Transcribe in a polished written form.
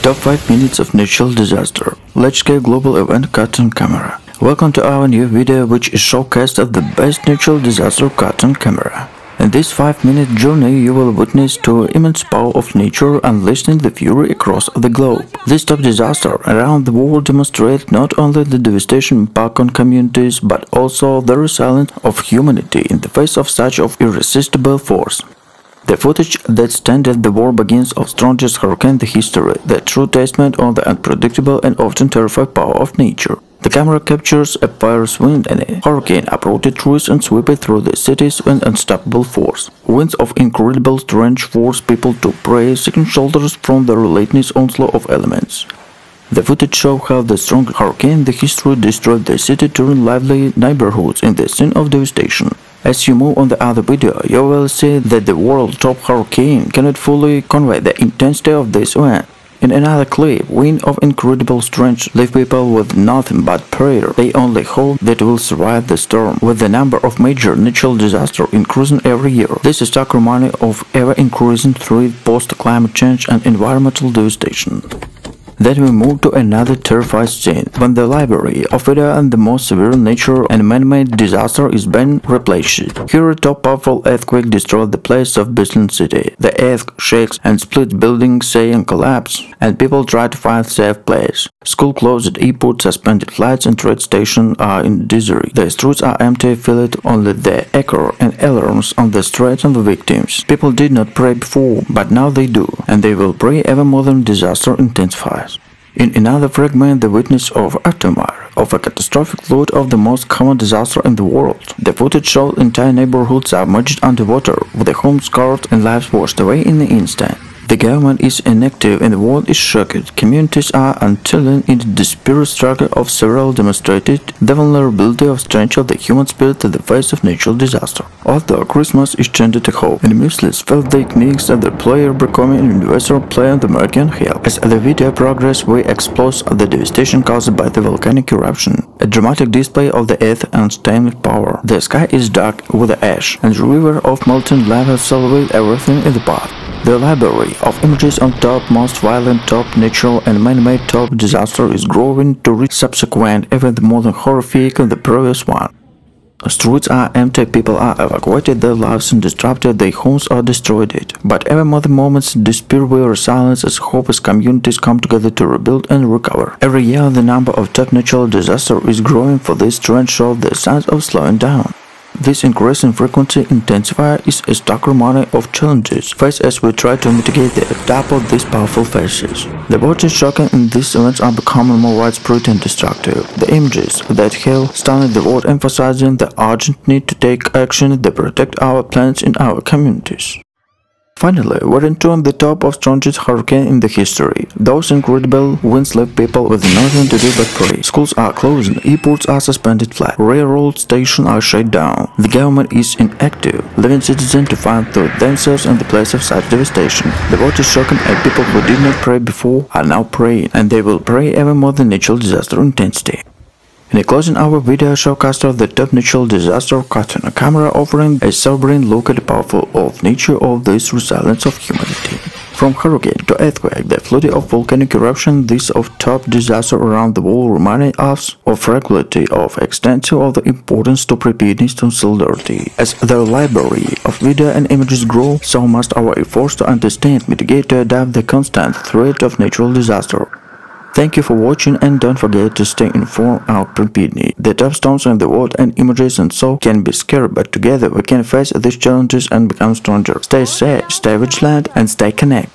Top 5 minutes of natural disaster. Let's get global event caught on camera. Welcome to our new video, which is showcased of the best natural disaster caught on camera. In this 5-minute journey, you will witness to immense power of nature unleashing the fury across the globe. This top disaster around the world demonstrates not only the devastation impact on communities, but also the resilience of humanity in the face of such irresistible force. The footage that stands at the war begins of strongest hurricane in the history, the true testament of the unpredictable and often terrifying power of nature. The camera captures a fierce wind and a hurricane uprooted trees and swept through the cities with unstoppable force. Winds of incredible strength force people to pray, seeking shelters from the relentless onslaught of elements. The footage shows how the strong hurricane in the history destroyed the city, turning lively neighborhoods in the scene of devastation. As you move on the other video, you will see that the world's top hurricane cannot fully convey the intensity of this event. In another clip, wind of incredible strength leave people with nothing but prayer. They only hope that will survive the storm, with the number of major natural disasters increasing every year. This is stark reminder of ever-increasing threat post-climate change and environmental devastation. Then we move to another terrifying scene, when the library of video and the most severe natural and man-made disaster is being replenished. Here a top powerful earthquake destroyed the place of bustling city. The earth shakes and splits buildings, saying collapse, and people try to find safe place. School closed, airport suspended flights, and train stations are in disarray. The streets are empty, filled only the echo and alarms on the streets and the victims. People did not pray before, but now they do, and they will pray ever more than disaster intensifies. In another fragment, the witness of aftermath of a catastrophic flood of the most common disaster in the world. The footage shows entire neighborhoods submerged underwater, with the homes scarred and lives washed away in an instant. The government is inactive and the world is shocked. Communities are untilted in the desperate struggle of several demonstrated the vulnerability of strength of the human spirit in the face of natural disaster. Although Christmas is changed to hope, and Muslims felt they mix and the player becoming an universal play on the American hill. As the video progresses, we expose the devastation caused by the volcanic eruption, a dramatic display of the earth's untamed power. The sky is dark with ash, and the river of molten lava salvaged everything in the path. The library of images on top most violent top natural and man-made top disaster is growing to reach subsequent, even more than horrific than the previous one. Streets are empty, people are evacuated, their lives are disrupted, their homes are destroyed. But ever more the moments despair with resilience as hope as communities come together to rebuild and recover. Every year the number of top natural disasters is growing, for this trend shows the signs of slowing down. This increasing frequency intensifier is a stark reminder of challenges faced as we try to mitigate the attack of these powerful forces. The watching shocking in these events are becoming more widespread and destructive. The images that have stunned the world emphasizing the urgent need to take action that protect our planets and our communities. Finally, we're into the top of strongest hurricane in the history. Those incredible winds left people with nothing to do but pray. Schools are closed, airports are suspended flights, railroad stations are shut down. The government is inactive, leaving citizens to find themselves in the place of such devastation. The world is shocking, and people who did not pray before are now praying, and they will pray ever more than natural disaster intensity. In closing our video showcast of the top natural disaster caught on camera, offering a sobering look at the powerful of nature of this resilience of humanity. From hurricane to earthquake, the flood of volcanic eruption, this of top disaster around the world reminded us of fragility of extension of the importance to preparedness and solidarity. As the library of video and images grow, so must our efforts to understand, mitigate, to adapt the constant threat of natural disaster. Thank you for watching, and don't forget to stay informed about preparedness. The top storms in the world and images and so can be scary, but together we can face these challenges and become stronger. Stay safe, stay vigilant, and stay connected.